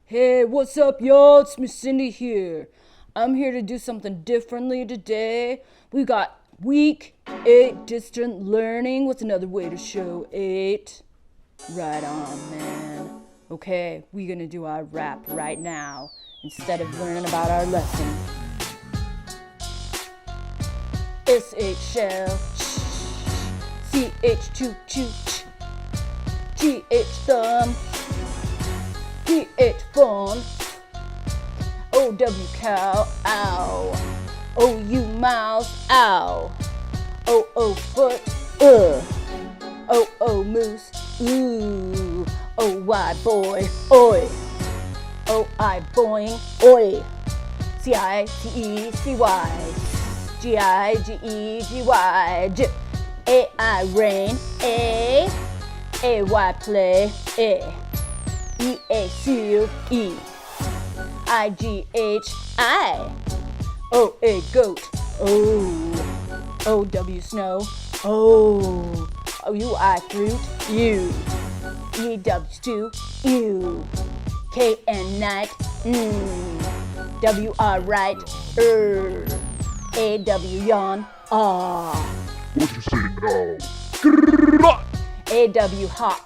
Hey, what's up, y'all? It's Miss Cindy here. I'm here to do something differently today. We got week 8 distant learning with another way to show 8. Right on, man. Okay, we're gonna do our rap right now instead of learning about our lesson. SH shell, CH choo choo, GH thumb, DH fun, OW cow, ow, OU mouse, ow, OO foot, OO moose, ooh, OY boy, oi, OI boing, oi, CITECY, GIGEGY, jip, AI rain, AY play, EA seal, IGH, OA goat, OW snow, OUI fruit, EW stew, KN night, WR right, AW yawn, What you say now? AW hawk,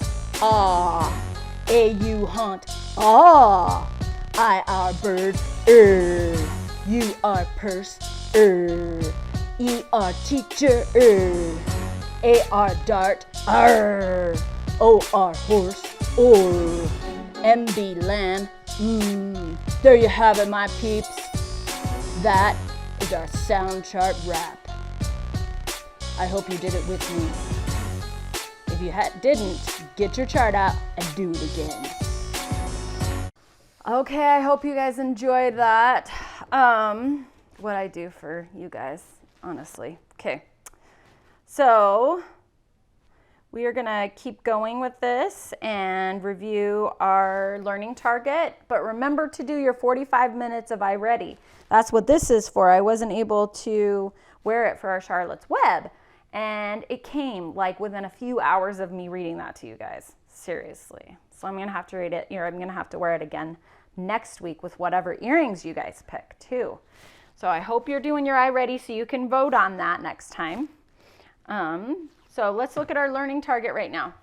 AU hunt, IR bird, UR purse, ER teacher, AR dart, OR horse, MB lamb. There you have it, my peeps. That is our sound chart rap. I hope you did it with me. If you didn't, get your chart out and do it again. Okay, I hope you guys enjoyed that. What I do for you guys, honestly. Okay, so we are gonna keep going with this and review our learning target, but remember to do your 45 minutes of iReady. That's what this is for. I wasn't able to wear it for our Charlotte's Web, and it came like within a few hours of me reading that to you guys. Seriously. So I'm gonna have to read it, I'm gonna have to wear it again next week with whatever earrings you guys pick too. So I hope you're doing your iReady so you can vote on that next time. So let's look at our learning target right now.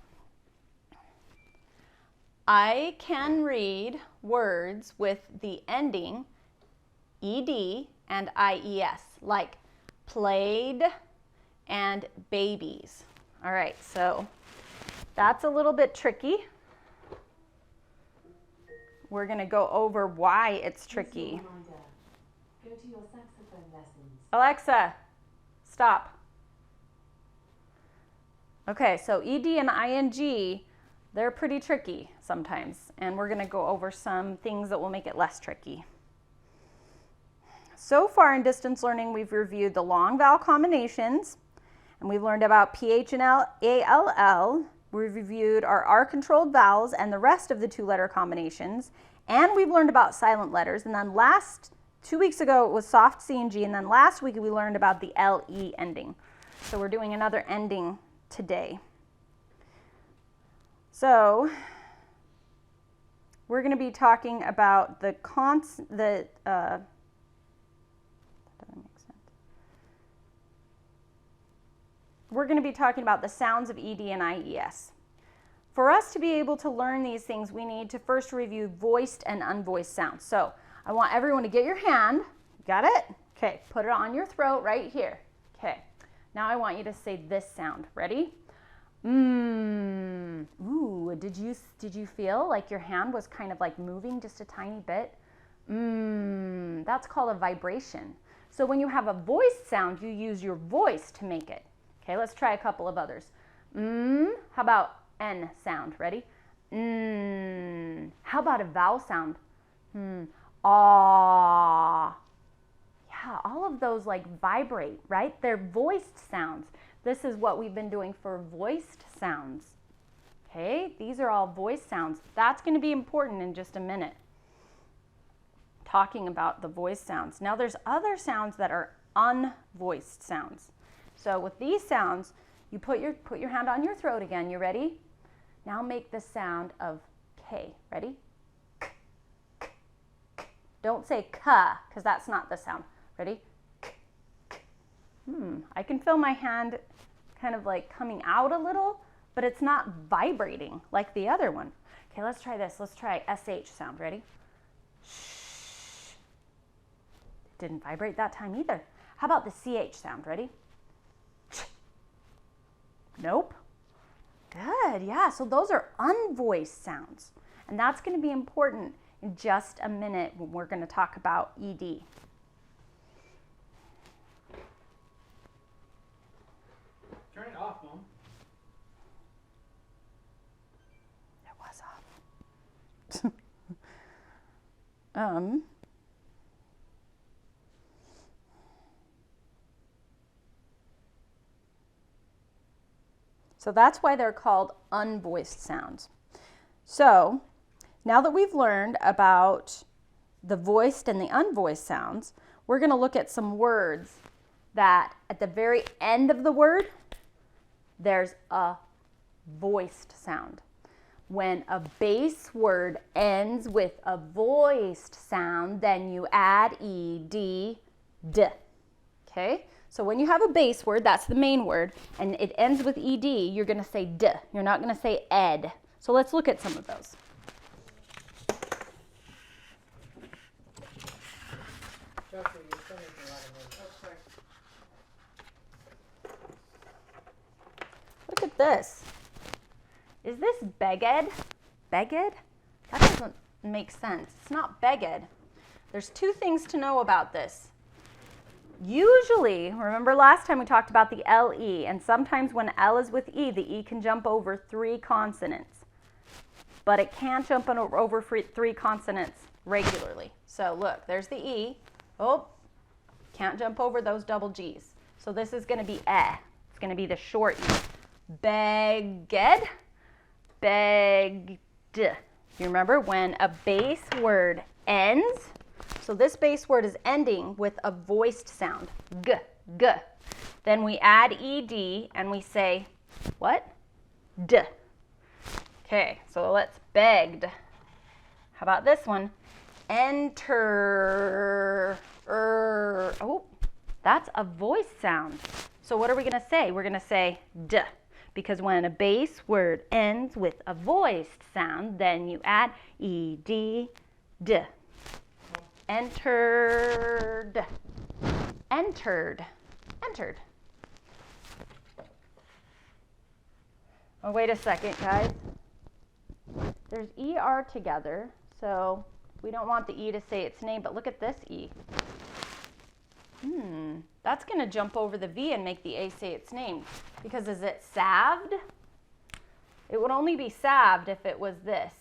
I can read words with the ending ED and IES, like played and babies. All right, so that's a little bit tricky. We're gonna go over why it's tricky. Go to your saxophone lessons. Alexa, stop. Okay, so ED and ING, they're pretty tricky sometimes, and we're gonna go over some things that will make it less tricky. So far in distance learning, we've reviewed the long vowel combinations, and we've learned about PH and ALL. We've reviewed our R-controlled vowels and the rest of the two-letter combinations, and we've learned about silent letters. And then 2 weeks ago, it was soft C and G, and then last week we learned about the LE ending. So we're doing another ending today. So we're going to be talking about the we're going to be talking about the sounds of ED and IES. For us to be able to learn these things, we need to first review voiced and unvoiced sounds. So I want everyone to get your hand. Got it? Okay, put it on your throat right here. Okay, now I want you to say this sound. Ready? Ooh, did you feel like your hand was kind of like moving just a tiny bit? That's called a vibration. So when you have a voiced sound, you use your voice to make it. Okay, let's try a couple of others. How about N sound? Ready? How about a vowel sound? Ah. Yeah, all of those like vibrate, right? They're voiced sounds. This is what we've been doing for voiced sounds. Okay, these are all voiced sounds. That's going to be important in just a minute. Talking about the voiced sounds. Now there's other sounds that are unvoiced sounds. So with these sounds, you put your hand on your throat again. You ready? Now make the sound of K. Ready? K. Don't say ka, because that's not the sound. Ready? K, k. I can feel my hand kind of like coming out a little, but it's not vibrating like the other one. Okay, let's try this. Let's try SH sound. Ready? Shh. Didn't vibrate that time either. How about the CH sound? Ready? Nope. Good, yeah, so those are unvoiced sounds. And that's going to be important in just a minute when we're going to talk about ED. Turn it off, Mom. It was off. So that's why they're called unvoiced sounds. So now that we've learned about the voiced and the unvoiced sounds, we're going to look at some words that at the very end of the word, there's a voiced sound. When a base word ends with a voiced sound, then you add ed, d. Okay? So when you have a base word, that's the main word, and it ends with ed, you're going to say d. You're not going to say ed. So let's look at some of those. Joshua, you're still making a lot of noise. Oh, sorry. Look at this. Is this beged? Beged? That doesn't make sense. It's not beged. There's two things to know about this. Usually, remember last time we talked about the LE, and sometimes when L is with E, the E can jump over 3 consonants. But it can't jump over 3 consonants regularly. So look, there's the E. Oh, can't jump over those double G's. So this is going to be eh. It's going to be the short E. Beged, begged. You remember when a base word ends? So this base word is ending with a voiced sound, g, g. Then we add ed and we say, what? D. Okay, so let's begged. How about this one? Enter. Oh, that's a voice sound. So what are we going to say? We're going to say d. Because when a base word ends with a voiced sound, then you add ed, d. Entered, entered, entered. Oh, wait a second, guys. There's ER together, so we don't want the E to say its name, but look at this E. That's going to jump over the V and make the A say its name. Because is it salved? It would only be salved if it was this.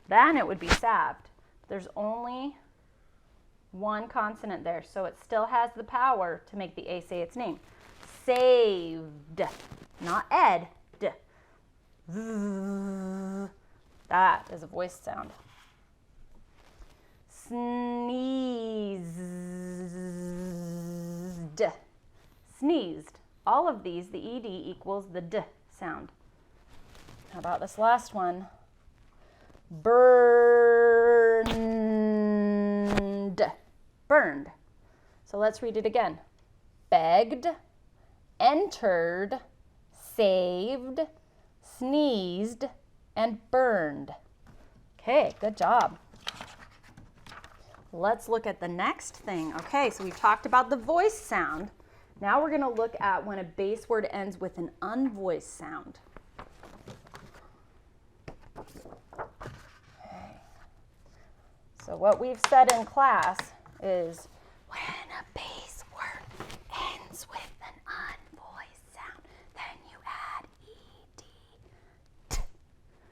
Then it would be salved. There's only one consonant there, so it still has the power to make the A say its name. Saved, not ed. D. That is a voice sound. Sneezed, sneezed. All of these, the ed equals the d sound. How about this last one? Burned, burned. So let's read it again. Begged, entered, saved, sneezed, and burned. Okay, good job. Let's look at the next thing. Okay, so we've talked about the voice sound. Now we're going to look at when a base word ends with an unvoiced sound. So what we've said in class is when a base word ends with an unvoiced sound, then you add ed. T.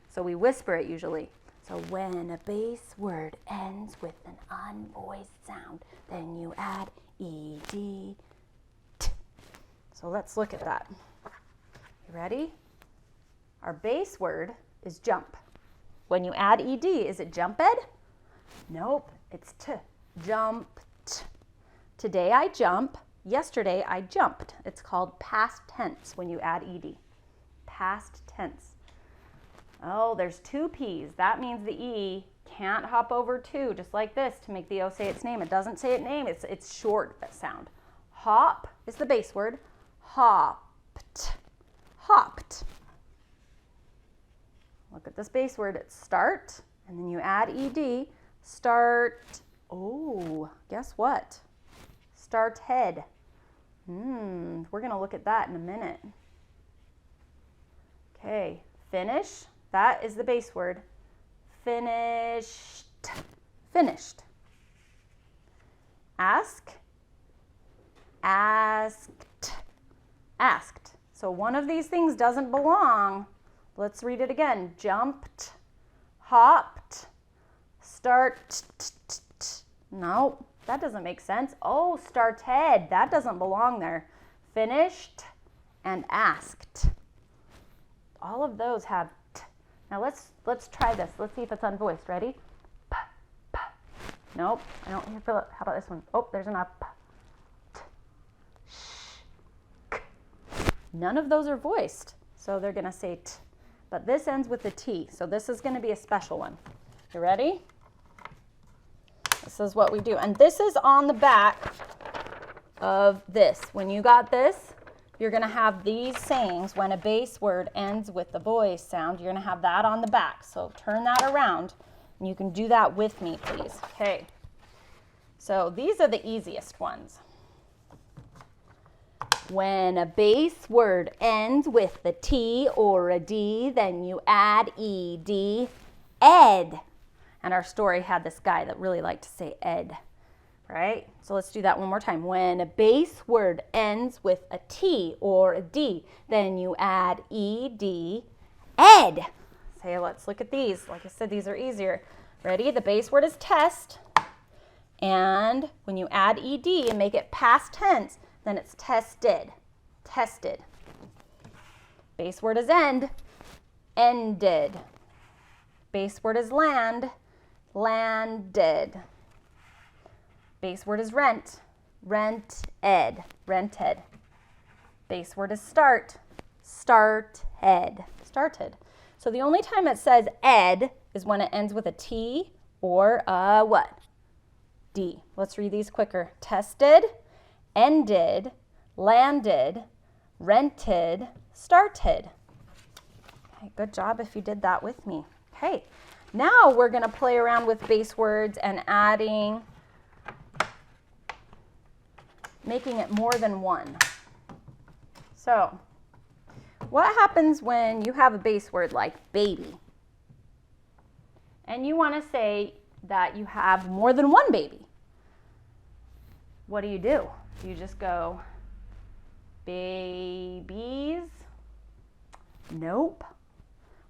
So we whisper it usually. So when a base word ends with an unvoiced sound, then you add ed. T. So let's look at that. You ready? Our base word is jump. When you add ed, is it jumped? Nope, it's t. Jumped. Today I jump. Yesterday I jumped. It's called past tense when you add ed. Past tense. Oh, there's 2 P's. That means the E can't hop over 2, just like this, to make the O say its name. It doesn't say its name, it's short sound. Hop is the base word. Hopped. Hopped. Look at this base word. It's start, and then you add ed. Start. Oh, guess what? Started. We're going to look at that in a minute. Okay, finish. That is the base word. Finished. Finished. Ask. Asked. Asked. So one of these things doesn't belong. Let's read it again. Jumped. Hopped. Start. No, that doesn't make sense. Oh, started. That doesn't belong there. Finished and asked. All of those have t. Now let's try this. Let's see if it's unvoiced. Ready? P, p. Nope, I don't feel it. How about this one? Oh, there's an up. T, sh, k. None of those are voiced, so they're gonna say t. But this ends with a T, so this is gonna be a special one. You ready? This is what we do, and this is on the back of this. When you got this, you're going to have these sayings. When a base word ends with the voice sound, you're going to have that on the back. So turn that around, and you can do that with me, please. Okay. So these are the easiest ones. When a base word ends with the T or a D, then you add ed. Ed. And our story had this guy that really liked to say ed. Right? So let's do that one more time. When a base word ends with a T or a D, then you add ed. Ed. Say, let's look at these. Like I said, these are easier. Ready? The base word is test. And when you add ed and make it past tense, then it's tested. Tested. Base word is end. Ended. Base word is land. Landed. Base word is rent. Rented. Rented. Base word is start. Started. Started. So the only time it says ed is when it ends with a T or a what? D. Let's read these quicker. Tested, ended, landed, rented, started. Okay, good job if you did that with me. Okay, now we're going to play around with base words and making it more than one. So, what happens when you have a base word like baby? And you want to say that you have more than one baby. What do? You just go, babies? Nope.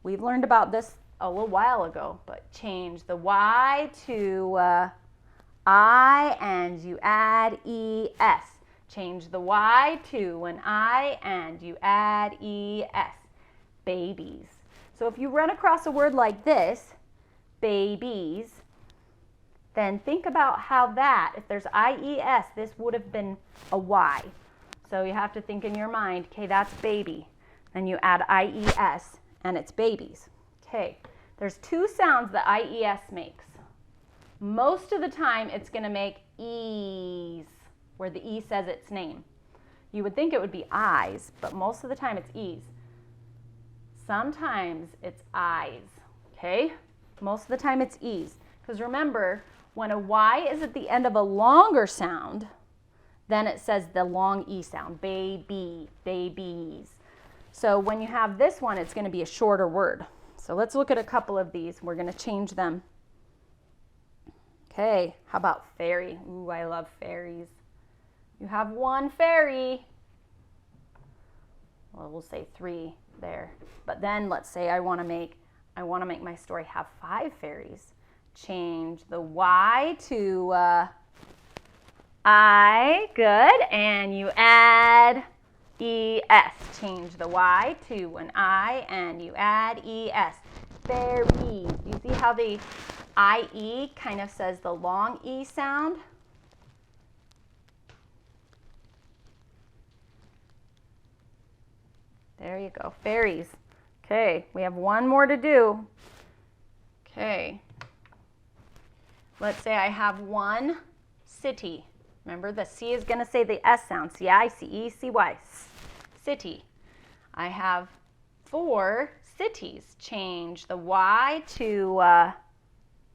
We've learned about this a little while ago, but change the Y to I and you add ES. Change the Y to an I and you add ES. Babies. So if you run across a word like this, babies, then think about how that, if there's IES, this would have been a Y. So you have to think in your mind, okay, that's baby. Then you add IES and it's babies. Okay, there's two sounds that IES makes. Most of the time it's going to make E's, where the E says its name. You would think it would be I's, but most of the time it's E's. Sometimes it's I's, okay? Most of the time it's E's. Because remember, when a Y is at the end of a longer sound, then it says the long E sound, baby, babies. So when you have this one, it's going to be a shorter word. So let's look at a couple of these. We're going to change them. Okay, how about fairy? Ooh, I love fairies. You have one fairy. Well, we'll say 3 there. But then let's say I want to make my story have 5 fairies. Change the Y to I, good, and you add ES. Change the Y to an I and you add ES. Fairies. You see how the IE kind of says the long E sound? There you go, fairies. Okay, we have one more to do. Okay, let's say I have one city. Remember, the C is going to say the S sound. C-I-C-E-C-Y. City. I have 4 cities. Change the Y to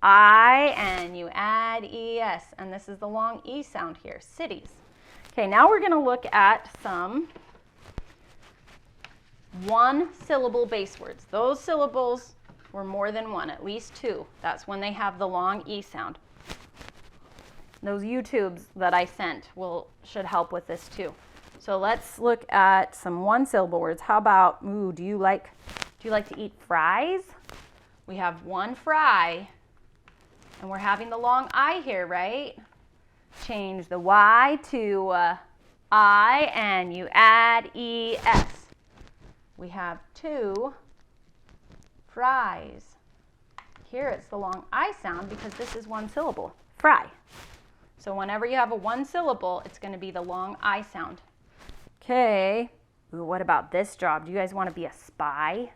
I, and you add E-S. And this is the long E sound here. Cities. Okay, now we're going to look at some one-syllable base words. Those syllables were more than one, at least 2. That's when they have the long E sound. Those YouTubes that I sent should help with this too. So let's look at some one-syllable words. How about, do you like to eat fries? We have one fry, and we're having the long I here, right? Change the Y to I, and you add E-S. We have 2 fries. Here it's the long I sound because this is one syllable, fry. So whenever you have a one syllable, it's going to be the long I sound. Okay, what about this job? Do you guys want to be a spy?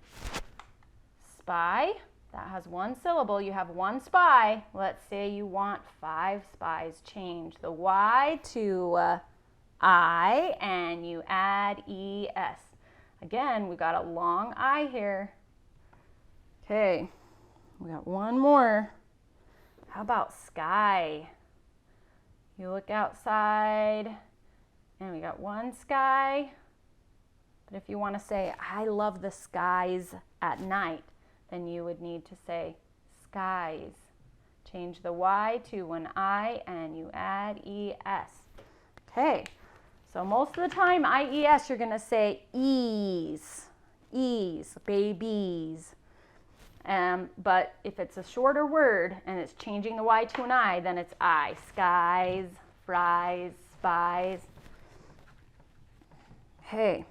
Spy, that has one syllable. You have one spy. Let's say you want 5 spies. Change the Y to I, and you add E-S. Again, we got a long I here. Okay, we got one more. How about sky? You look outside, and we got one sky. But if you want to say, I love the skies at night, then you would need to say skies. Change the Y to an I, and you add E-S. Okay, so most of the time, I-E-S, you're going to say ease, babies. But if it's a shorter word and it's changing the Y to an I, then it's I. Skies, fries, spies. Hey,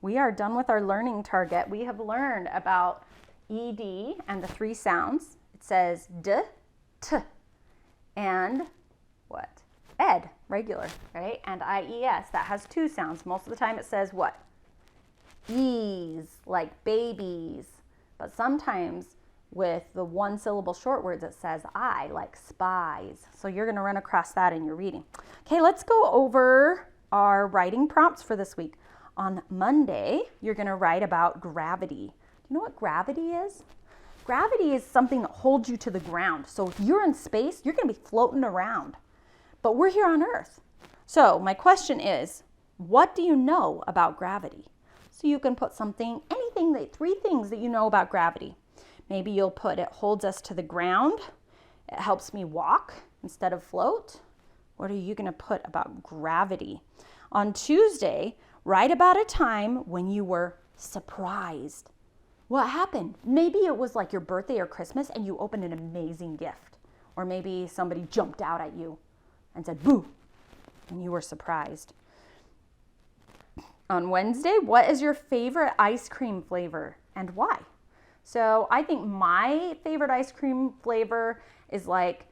we are done with our learning target. We have learned about ED and the 3 sounds. It says D, T, and what? Ed, regular, right? And I-E-S, that has 2 sounds. Most of the time it says what? Ease, like babies. But sometimes with the one syllable short words, it says I, like spies. So you're going to run across that in your reading. Okay, let's go over our writing prompts for this week. On Monday, you're going to write about gravity. Do you know what gravity is? Gravity is something that holds you to the ground. So if you're in space, you're going to be floating around. But we're here on Earth. So my question is, what do you know about gravity? So you can put something, anything, 3 things that you know about gravity. Maybe you'll put it holds us to the ground. It helps me walk instead of float. What are you going to put about gravity? On Tuesday, write about a time when you were surprised. What happened? Maybe it was like your birthday or Christmas and you opened an amazing gift. Or maybe somebody jumped out at you and said, boo, and you were surprised. On Wednesday, what is your favorite ice cream flavor and why? So I think my favorite ice cream flavor is like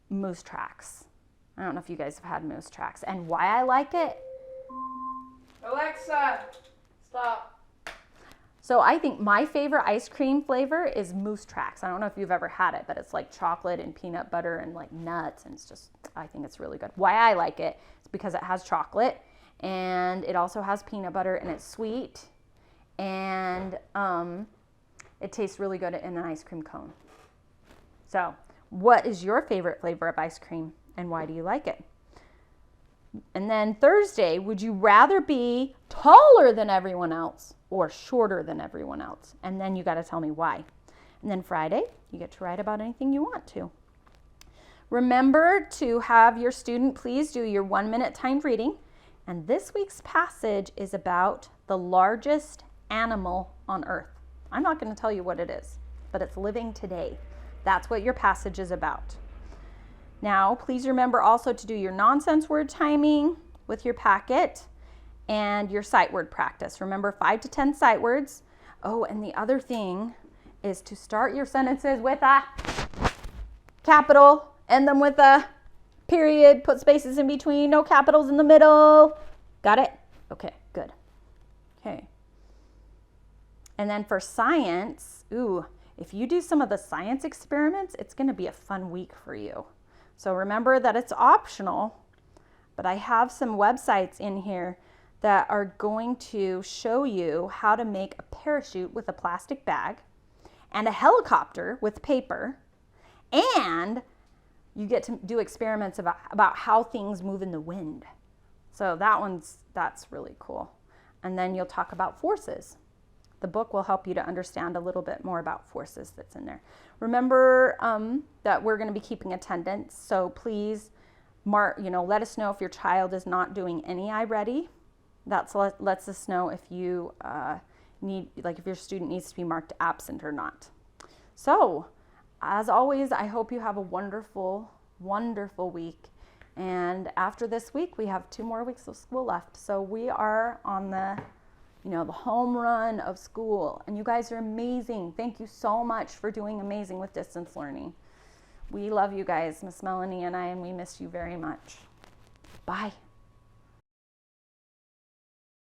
Moose Tracks. I don't know if you guys have had Moose Tracks. And why I like it? Alexa, stop. So I think my favorite ice cream flavor is Moose Tracks. I don't know if you've ever had it, but it's like chocolate and peanut butter and like nuts. And it's just, I think it's really good. Why I like it is because it has chocolate and it also has peanut butter and it's sweet. And it tastes really good in an ice cream cone. So what is your favorite flavor of ice cream and why do you like it? And then Thursday, would you rather be taller than everyone else or shorter than everyone else? And then you got to tell me why. And then Friday, you get to write about anything you want to. Remember to have your student please do your 1-minute timed reading. And this week's passage is about the largest animal on earth. I'm not going to tell you what it is, but it's living today. That's what your passage is about. Now, please remember also to do your nonsense word timing with your packet and your sight word practice. Remember 5 to 10 sight words. Oh, and the other thing is to start your sentences with a capital, end them with a period, put spaces in between, no capitals in the middle. Got it? Okay, good. Okay. And then for science, If you do some of the science experiments, it's going to be a fun week for you. So remember that it's optional, but I have some websites in here that are going to show you how to make a parachute with a plastic bag and a helicopter with paper, and you get to do experiments about how things move in the wind. So that's really cool. And then you'll talk about forces. The book will help you to understand a little bit more about forces that's in there. Remember that we're going to be keeping attendance, so please let us know if your child is not doing any iReady. That lets us know if you if your student needs to be marked absent or not. So, as always, I hope you have a wonderful, wonderful week. And after this week, we have 2 more weeks of school left. So we are on the home run of school. And you guys are amazing. Thank you so much for doing amazing with distance learning. We love you guys, Miss Melanie and I, and we miss you very much. Bye.